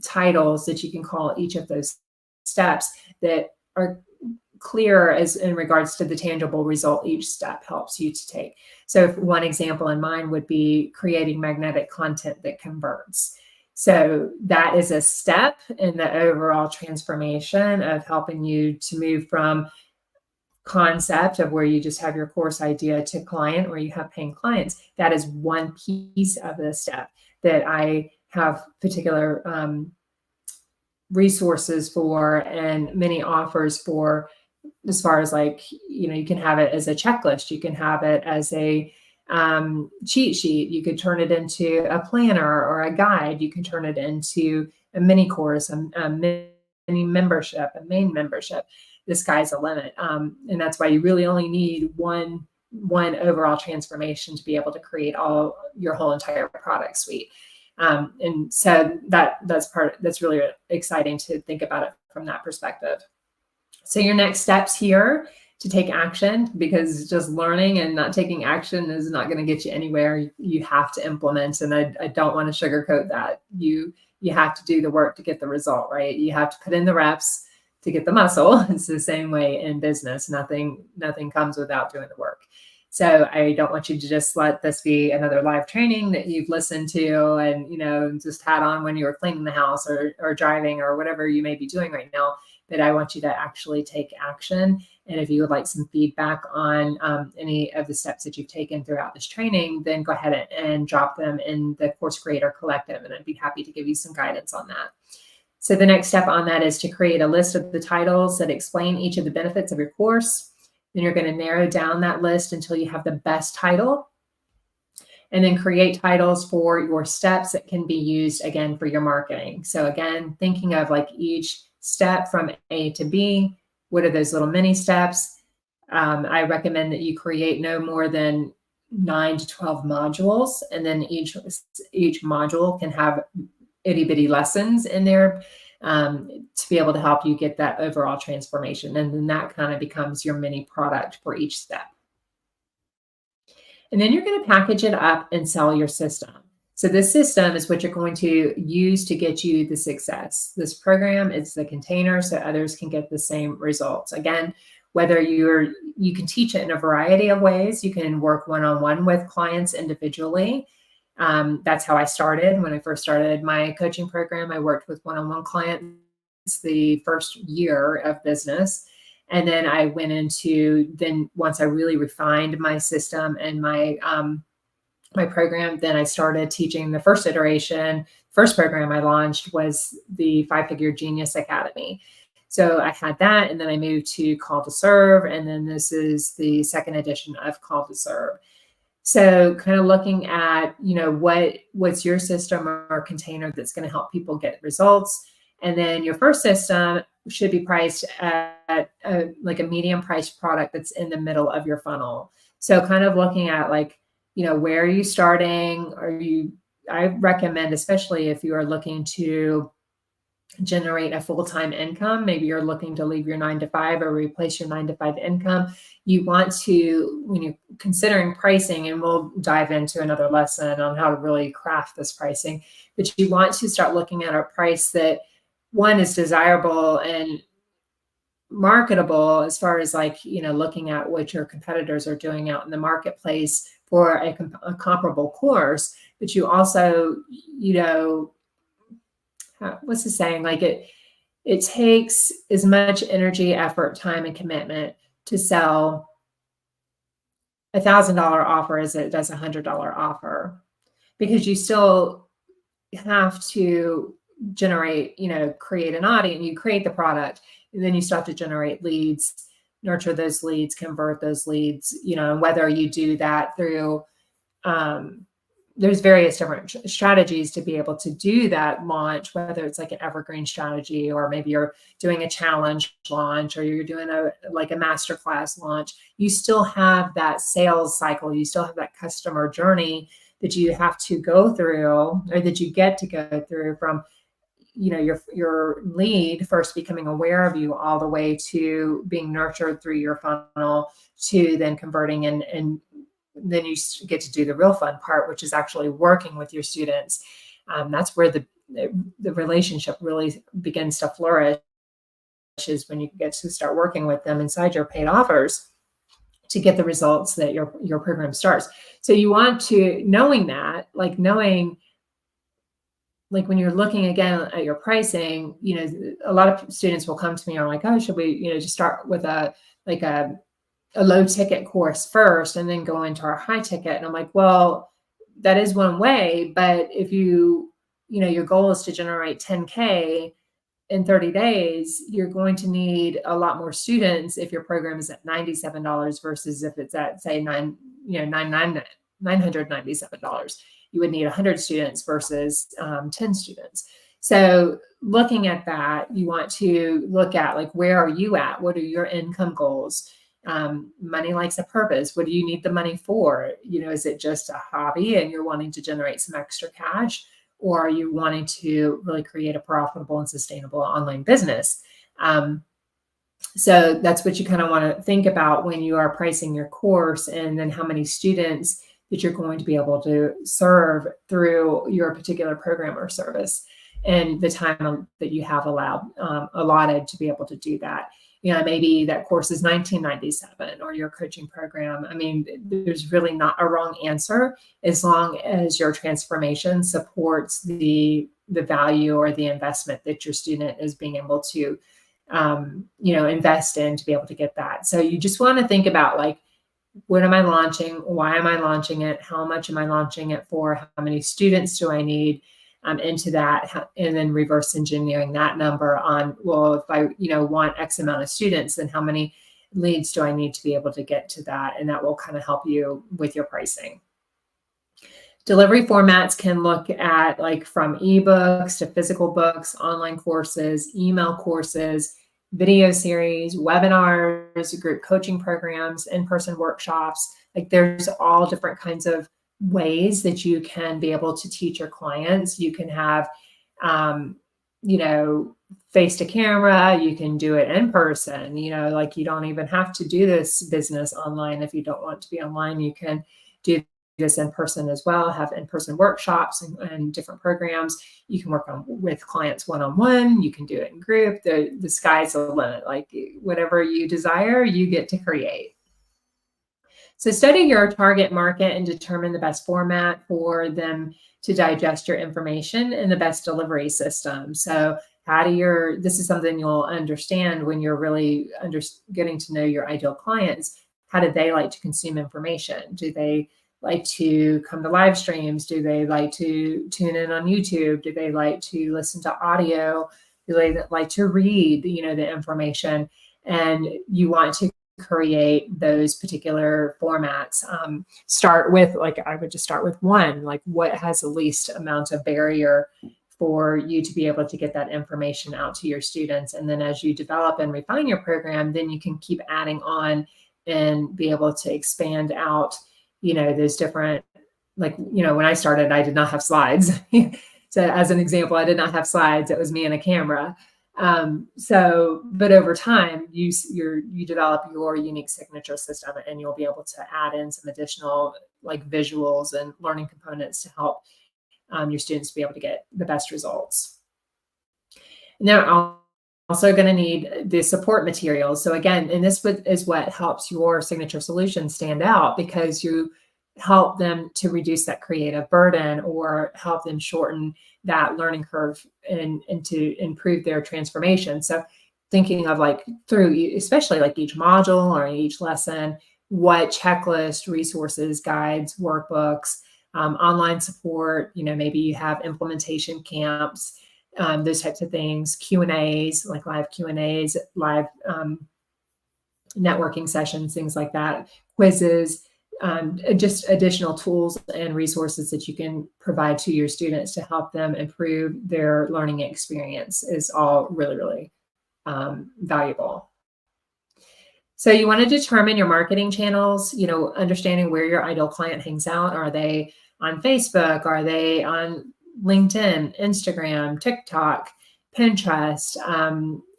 titles that you can call each of those steps that are clear as in regards to the tangible result each step helps you to take. So one example in mind would be creating magnetic content that converts. So that is a step in the overall transformation of helping you to move from concept of where you just have your course idea to client, where you have paying clients. That is one piece of the step that I have particular resources for and many offers for, as far as you can have it as a checklist, you can have it as a cheat sheet, you could turn it into a planner or a guide, you can turn it into a mini course, a mini membership, a main membership. The sky's the limit, and that's why you really only need one overall transformation to be able to create all your whole entire product suite. And so that's really exciting to think about it from that perspective. So your next steps here to take action, because just learning and not taking action is not going to get you anywhere. You have to implement, and I don't want to sugarcoat that. You have to do the work to get the result, right? You have to put in the reps to get the muscle. It's the same way in business. Nothing comes without doing the work. So I don't want you to just let this be another live training that you've listened to and, just had on when you were cleaning the house or driving or whatever you may be doing right now. But I want you to actually take action. And if you would like some feedback on any of the steps that you've taken throughout this training, then go ahead and drop them in the Course Creator Collective, and I'd be happy to give you some guidance on that. So the next step on that is to create a list of the titles that explain each of the benefits of your course. Then you're going to narrow down that list until you have the best title, and then create titles for your steps that can be used again for your marketing. So again, thinking of each step from A to B, what are those little mini steps? I recommend that you create no more than 9 to 12 modules, and then each module can have itty bitty lessons in there to be able to help you get that overall transformation. And then that kind of becomes your mini product for each step. And then you're going to package it up and sell your system. So this system is what you're going to use to get you the success. This program is the container so others can get the same results. Again, whether you can teach it in a variety of ways. You can work one-on-one with clients individually. That's how I started. When I first started my coaching program, I worked with one-on-one clients the first year of business. And then I went into, once I really refined my system and my program, then I started teaching the first iteration. First program I launched was the 5-Figure Genius Academy. So I had that, and then I moved to Call to Serve. And then this is the second edition of Call to Serve. So kind of looking at, what's your system or container that's going to help people get results. And then your first system should be priced at a medium priced product that's in the middle of your funnel. So kind of looking at where are you starting? I recommend, especially if you are looking to generate a full-time income, maybe you're looking to leave your 9-to-5 or replace your 9-to-5 income. You want to, when you're considering pricing, and we'll dive into another lesson on how to really craft this pricing, but you want to start looking at a price that, one, is desirable and marketable, as far as looking at what your competitors are doing out in the marketplace for a comparable course. But you also, what's the saying? It takes as much energy, effort, time, and commitment to sell $1,000 offer as it does $100 offer, because you still have to generate, create an audience. You create the product, and then you start to generate leads, nurture those leads, convert those leads, and whether you do that through, there's various different strategies to be able to do that launch, whether it's an evergreen strategy, or maybe you're doing a challenge launch, or you're doing a masterclass launch. You still have that sales cycle. You still have that customer journey that you have to go through, or that you get to go through, from your lead first becoming aware of you all the way to being nurtured through your funnel, to then converting, and then you get to do the real fun part, which is actually working with your students. That's where the relationship really begins to flourish, is when you get to start working with them inside your paid offers to get the results that your program starts. So you want to, knowing when you're looking again at your pricing, a lot of students will come to me and are like, oh, should we, just start with a low ticket course first and then go into our high ticket? And I'm like, well, that is one way, but if your goal is to generate 10K in 30 days, you're going to need a lot more students if your program is at $97 versus if it's at, say, $997. You would need 100 students versus 10 students. So looking at that, you want to look at, like, where are you at? What are your income goals? Money likes a purpose. What do you need the money for? Is it just a hobby and you're wanting to generate some extra cash? Or are you wanting to really create a profitable and sustainable online business? So that's what you kind of want to think about when you are pricing your course, and then how many students that you're going to be able to serve through your particular program or service, and the time that you have allotted to be able to do that. Maybe that course is $19.97, or your coaching program. I mean, there's really not a wrong answer, as long as your transformation supports the value or the investment that your student is being able to, invest in to be able to get that. So you just want to think about, like, what am I launching? Why am I launching it? How much am I launching it for? How many students do I need into that? And then reverse engineering that number on, well, if I, want X amount of students, then how many leads do I need to be able to get to that? And that will kind of help you with your pricing. Delivery formats can look at, like, from ebooks to physical books, online courses, email courses, video series, webinars, group coaching programs, in-person workshops. Like, there's all different kinds of ways that you can be able to teach your clients. You can have, face to camera, you can do it in person, like, you don't even have to do this business online. If you don't want to be online, you can do this in person as well, have in-person workshops and different programs. You can work with clients one-on-one. You can do it in group. The sky's the limit. Like, whatever you desire, you get to create. So study your target market and determine the best format for them to digest your information and the best delivery system. So this is something you'll understand when you're really getting to know your ideal clients. How do they like to consume information? Do they like to come to live streams? Do they like to tune in on YouTube? Do they like to listen to audio? Do they like to read, the information? And you want to create those particular formats. Start with, like, I would just start with one, like, what has the least amount of barrier for you to be able to get that information out to your students. And then as you develop and refine your program, then you can keep adding on and be able to expand out, those different, like, when I started, I did not have slides. So as an example, I did not have slides. It was me and a camera. But over time, you develop your unique signature system, and you'll be able to add in some additional, like, visuals and learning components to help your students be able to get the best results. And they're also going to need the support materials. So again, and this is what helps your signature solution stand out, because you help them to reduce that creative burden, or help them shorten that learning curve and to improve their transformation. So thinking of, like, through, especially like each module or each lesson, what checklist, resources, guides, workbooks, online support, maybe you have implementation camps, those types of things, Q&As, like live Q&As, live networking sessions, things like that, quizzes, just additional tools and resources that you can provide to your students to help them improve their learning experience is all really, really valuable. So you want to determine your marketing channels, understanding where your ideal client hangs out. Are they on Facebook? Are they on LinkedIn, Instagram, TikTok, Pinterest,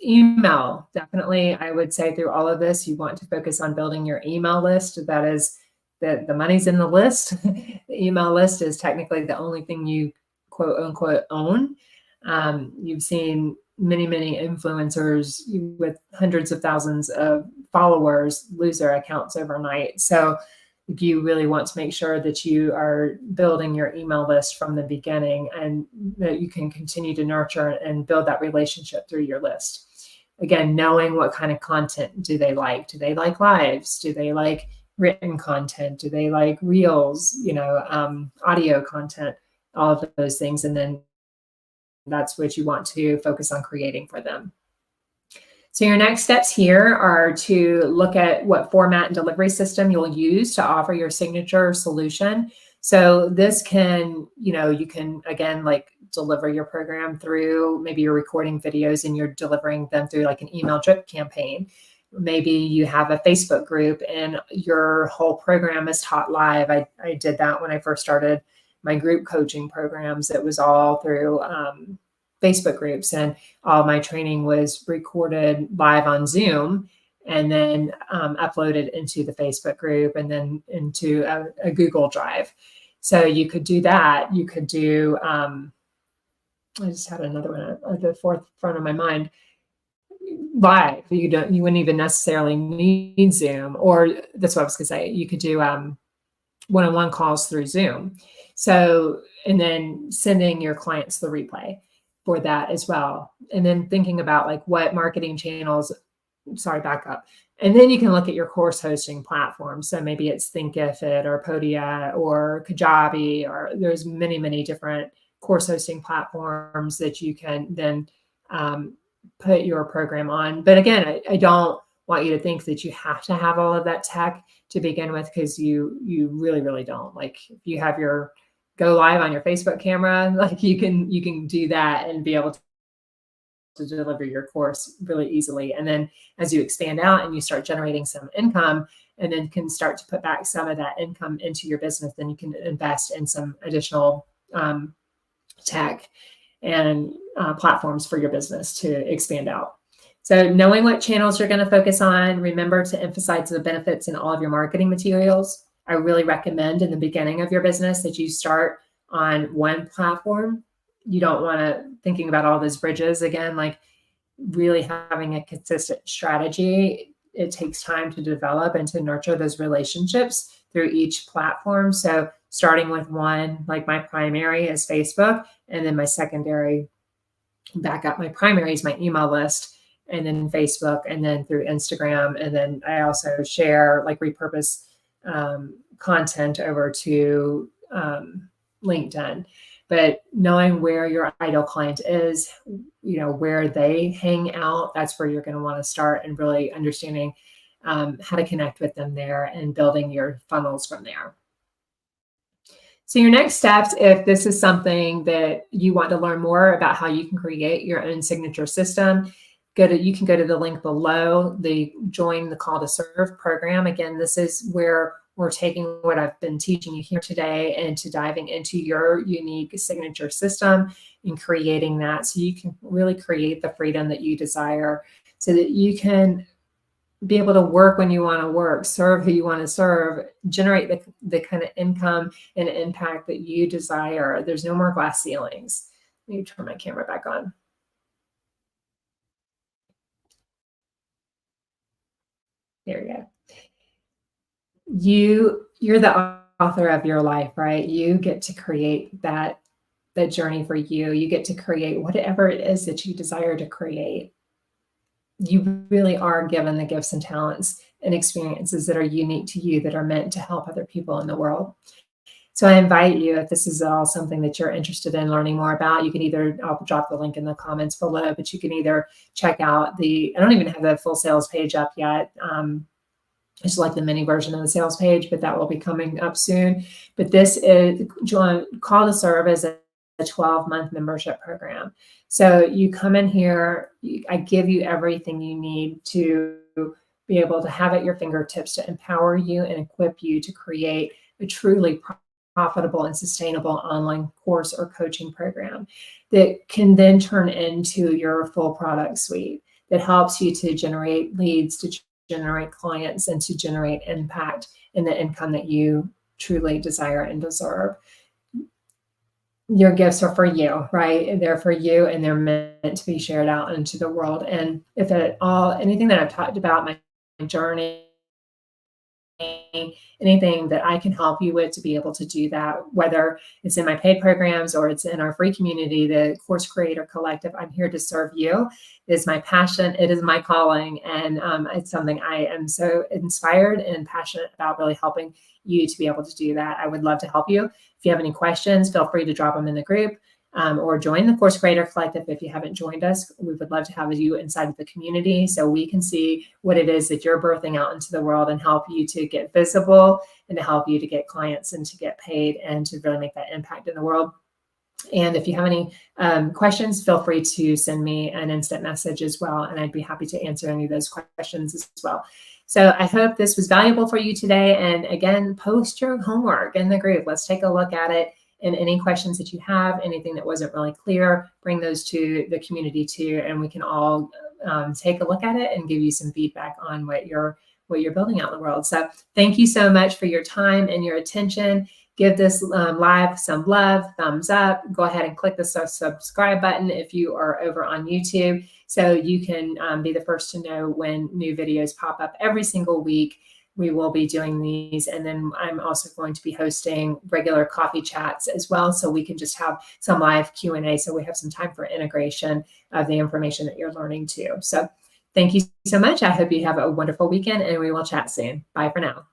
email? Definitely, I would say through all of this, you want to focus on building your email list. That is the money's in the list. The email list is technically the only thing you quote unquote own. You've seen many influencers with hundreds of thousands of followers lose their accounts overnight. So you really want to make sure that you are building your email list from the beginning and that you can continue to nurture and build that relationship through your list. Again, knowing what kind of content do they like? Do they like lives? Do they like written content? Do they like reels, audio content, all of those things? And then that's what you want to focus on creating for them. So your next steps here are to look at what format and delivery system you'll use to offer your signature solution. So this can, you can, again, like deliver your program through, maybe you're recording videos and you're delivering them through like an email drip campaign. Maybe you have a Facebook group and your whole program is taught live. I did that when I first started my group coaching programs. It was all through Facebook groups, and all my training was recorded live on Zoom and then uploaded into the Facebook group and then into a Google Drive. So you could do that. You could do, I just had another one at the forefront of my mind. Live, you wouldn't even necessarily need Zoom, or that's what I was gonna say. You could do one-on-one calls through Zoom. So, and then sending your clients the replay for that as well. And then thinking about like what marketing channels, back up. And then you can look at your course hosting platform. So maybe it's Thinkific or Podia or Kajabi, or there's many different course hosting platforms that you can then put your program on. But again, I don't want you to think that you have to have all of that tech to begin with, because you really don't. Like if you have your go live on your Facebook camera, like you can do that and be able to deliver your course really easily. And then as you expand out and you start generating some income, and then can start to put back some of that income into your business, then you can invest in some additional tech and platforms for your business to expand out. So knowing what channels you're going to focus on, remember to emphasize the benefits in all of your marketing materials. I really recommend in the beginning of your business that you start on one platform. You don't want to thinking about all those bridges again, like really having a consistent strategy. It takes time to develop and to nurture those relationships through each platform. So starting with one, like my primary is Facebook, and then my secondary backup. My primary is my email list, and then Facebook, and then through Instagram. And then I also share, like repurpose content over to LinkedIn. But knowing where your ideal client is, where they hang out, that's where you're going to want to start, and really understanding how to connect with them there and building your funnels from there. So your next steps, if this is something that you want to learn more about how you can create your own signature system, you can go to the link below, the Join the Call to Serve program. Again, this is where we're taking what I've been teaching you here today and to diving into your unique signature system and creating that, so you can really create the freedom that you desire, so that you can be able to work when you want to work, serve who you want to serve, generate the kind of income and impact that you desire. There's no more glass ceilings. Let me turn my camera back on. There we go. You're the author of your life, right? You get to create that journey for you. You get to create whatever it is that you desire to create. You really are given the gifts and talents and experiences that are unique to you, that are meant to help other people in the world. So I invite you, if this is all something that you're interested in learning more about, you can either, I'll drop the link in the comments below, but you can either check out I don't even have the full sales page up yet. It's like the mini version of the sales page, but that will be coming up soon. But this is Call to Serve as a 12-month membership program. So you come in here, I give you everything you need to be able to have at your fingertips to empower you and equip you to create a truly profitable and sustainable online course or coaching program that can then turn into your full product suite that helps you to generate leads, to generate clients, and to generate impact and the income that you truly desire and deserve. Your gifts are for you, right? They're for you and they're meant to be shared out into the world. And if at all, anything that I've talked about, my journey, anything that I can help you with to be able to do that, whether it's in my paid programs or it's in our free community, the Course Creator Collective, I'm here to serve you. It is my passion. It is my calling. And it's something I am so inspired and passionate about, really helping you to be able to do that. I would love to help you. If you have any questions, feel free to drop them in the group. Or join the Course Creator Collective if you haven't joined us. We would love to have you inside of the community so we can see what it is that you're birthing out into the world and help you to get visible and to help you to get clients and to get paid and to really make that impact in the world. And if you have any questions, feel free to send me an instant message as well, and I'd be happy to answer any of those questions as well. So I hope this was valuable for you today. And again, post your homework in the group. Let's take a look at it. And any questions that you have, anything that wasn't really clear, bring those to the community too, and we can all take a look at it and give you some feedback on what you're building out in the world. So thank you so much for your time and your attention. Give this live some love, thumbs up. Go ahead and click the subscribe button if you are over on YouTube, so you can be the first to know when new videos pop up every single week. We will be doing these, and then I'm also going to be hosting regular coffee chats as well, so we can just have some live Q&A, so we have some time for integration of the information that you're learning too. So thank you so much. I hope you have a wonderful weekend, and we will chat soon. Bye for now.